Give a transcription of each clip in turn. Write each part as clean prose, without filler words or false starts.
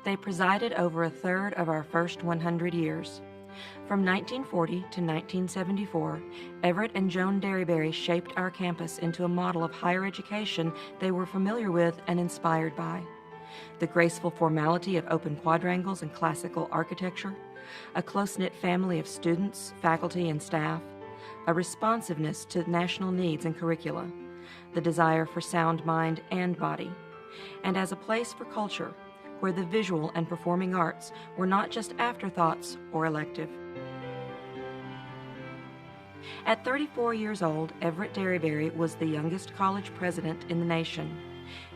They presided over a third of our first 100 years. From 1940 to 1974, Everett and Joan Derryberry shaped our campus into a model of higher education they were familiar with and inspired by. The graceful formality of open quadrangles and classical architecture, a close-knit family of students, faculty, and staff, a responsiveness to national needs and curricula, the desire for sound mind and body, and as a place for culture, where the visual and performing arts were not just afterthoughts or elective. At 34 years old, Everett Derryberry was the youngest college president in the nation.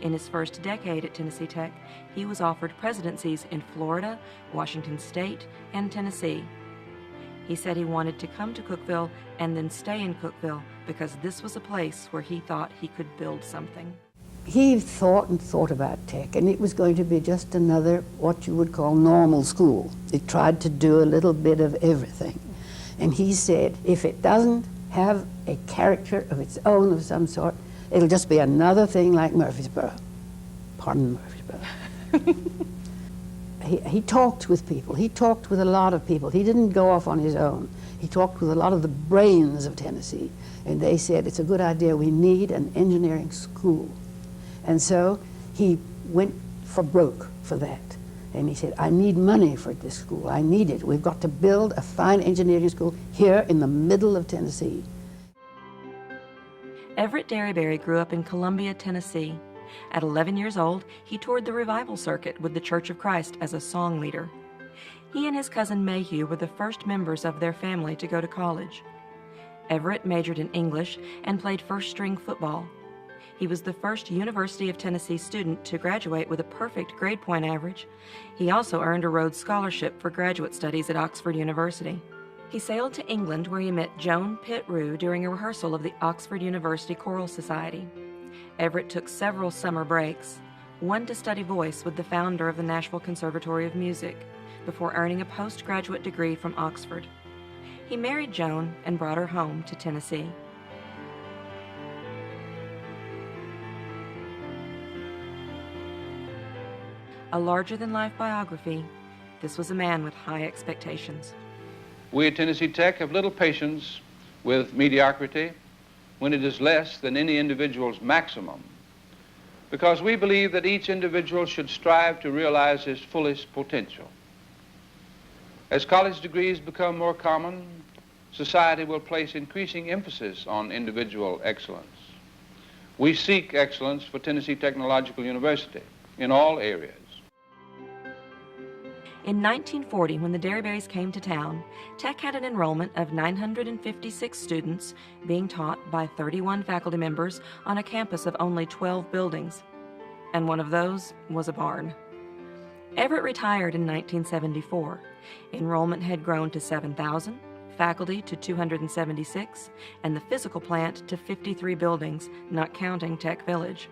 In his first decade at Tennessee Tech, he was offered presidencies in Florida, Washington State, and Tennessee. He said he wanted to come to Cookeville and then stay in Cookeville because this was a place where he thought he could build something. He thought and thought about Tech, and it was going to be just another, what you would call, normal school. It tried to do a little bit of everything. And he said, if it doesn't have a character of its own of some sort, it'll just be another thing like Murfreesboro. Pardon Murfreesboro. He talked with people. He talked with a lot of people. He didn't go off on his own. He talked with a lot of the brains of Tennessee, and they said, it's a good idea, we need an engineering school. And so he went for broke for that. And he said, I need money for this school. I need it. We've got to build a fine engineering school here in the middle of Tennessee. Everett Derryberry grew up in Columbia, Tennessee. At 11 years old, he toured the revival circuit with the Church of Christ as a song leader. He and his cousin Mayhew were the first members of their family to go to college. Everett majored in English and played first-string football. He was the first University of Tennessee student to graduate with a perfect grade point average. He also earned a Rhodes Scholarship for graduate studies at Oxford University. He sailed to England where he met Joan Pitt-Rue during a rehearsal of the Oxford University Choral Society. Everett took several summer breaks, one to study voice with the founder of the Nashville Conservatory of Music, before earning a postgraduate degree from Oxford. He married Joan and brought her home to Tennessee. A larger-than-life biography, this was a man with high expectations. We at Tennessee Tech have little patience with mediocrity when it is less than any individual's maximum, because we believe that each individual should strive to realize his fullest potential. As college degrees become more common, society will place increasing emphasis on individual excellence. We seek excellence for Tennessee Technological University in all areas. In 1940, when the Derryberrys came to town, Tech had an enrollment of 956 students being taught by 31 faculty members on a campus of only 12 buildings, and one of those was a barn. Everett retired in 1974. Enrollment had grown to 7,000, faculty to 276, and the physical plant to 53 buildings, not counting Tech Village.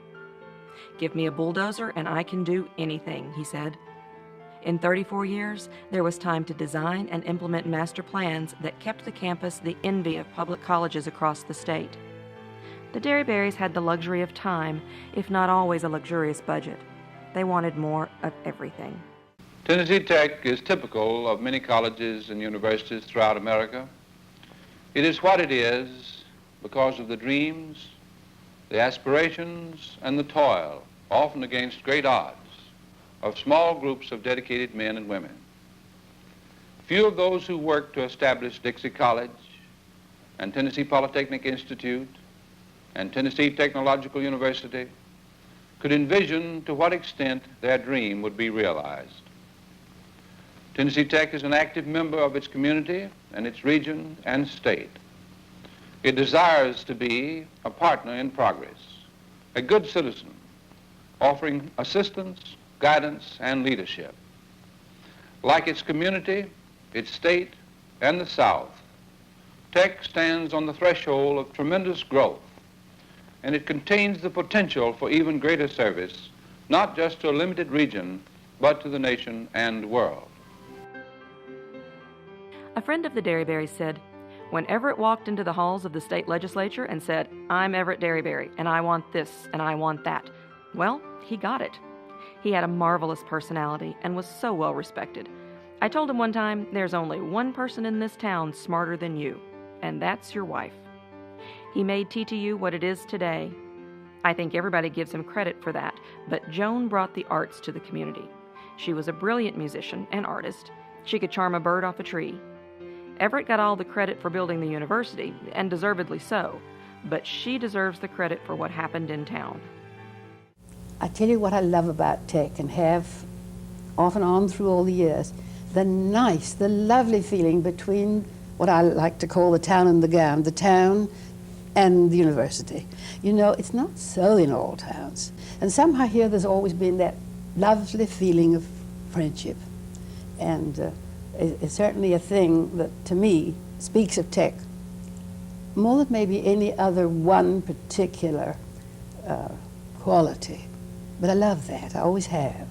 "Give me a bulldozer and I can do anything," he said. In 34 years, there was time to design and implement master plans that kept the campus the envy of public colleges across the state. The Derryberrys had the luxury of time, if not always a luxurious budget. They wanted more of everything. Tennessee Tech is typical of many colleges and universities throughout America. It is what it is because of the dreams, the aspirations, and the toil, often against great odds, of small groups of dedicated men and women. Few of those who worked to establish Dixie College and Tennessee Polytechnic Institute and Tennessee Technological University could envision to what extent their dream would be realized. Tennessee Tech is an active member of its community and its region and state. It desires to be a partner in progress, a good citizen, offering assistance, guidance, and leadership. Like its community, its state, and the South, Tech stands on the threshold of tremendous growth, and it contains the potential for even greater service, not just to a limited region, but to the nation and world. A friend of the Derryberrys said, "When Everett walked into the halls of the state legislature and said, 'I'm Everett Derryberry, and I want this, and I want that,' well, he got it. He had a marvelous personality and was so well respected. I told him one time, there's only one person in this town smarter than you, and that's your wife. He made TTU what it is today. I think everybody gives him credit for that, but Joan brought the arts to the community. She was a brilliant musician and artist. She could charm a bird off a tree. Everett got all the credit for building the university, and deservedly so, but she deserves the credit for what happened in town. I tell you what I love about Tech, and have off and on through all the years, the lovely feeling between what I like to call the town and the gown, the town and the university. You know, it's not so in all towns. And somehow here there's always been that lovely feeling of friendship. And it's certainly a thing that, to me, speaks of Tech more than maybe any other one particular quality. But I love that, I always have.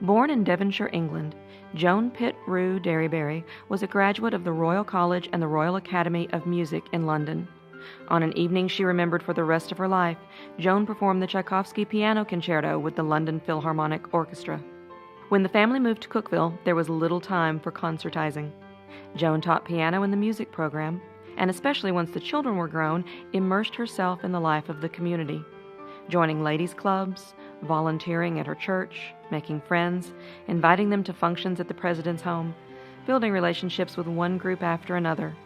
Born in Devonshire, England, Joan Pitt Rue Derryberry was a graduate of the Royal College and the Royal Academy of Music in London. On an evening she remembered for the rest of her life, Joan performed the Tchaikovsky Piano Concerto with the London Philharmonic Orchestra. When the family moved to Cookeville, there was little time for concertizing. Joan taught piano in the music program, and especially once the children were grown, immersed herself in the life of the community, joining ladies' clubs, volunteering at her church, making friends, inviting them to functions at the president's home, building relationships with one group after another.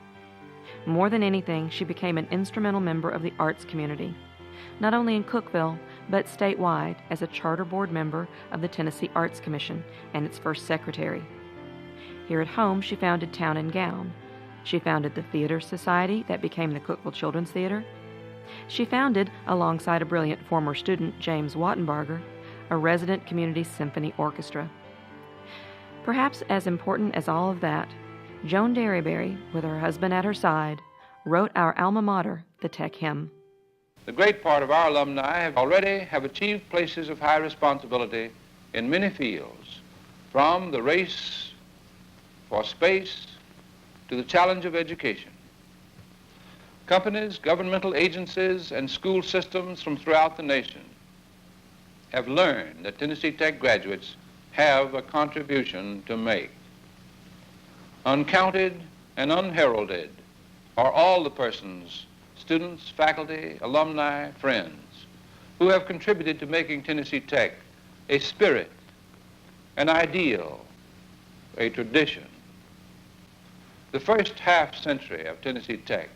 More than anything, she became an instrumental member of the arts community, not only in Cookeville, but statewide as a charter board member of the Tennessee Arts Commission and its first secretary. Here at home, she founded Town and Gown. She founded the Theater Society that became the Cookeville Children's Theater. She founded, alongside a brilliant former student, James Wattenbarger, a resident community symphony orchestra. Perhaps as important as all of that, Joan Derryberry, with her husband at her side, wrote our alma mater, the Tech Hymn. The great part of our alumni already have achieved places of high responsibility in many fields, from the race for space to the challenge of education. Companies, governmental agencies, and school systems from throughout the nation have learned that Tennessee Tech graduates have a contribution to make. Uncounted and unheralded are all the persons, students, faculty, alumni, friends, who have contributed to making Tennessee Tech a spirit, an ideal, a tradition. The first half century of Tennessee Tech,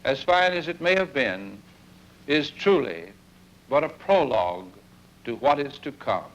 as fine as it may have been, is truly but a prologue to what is to come.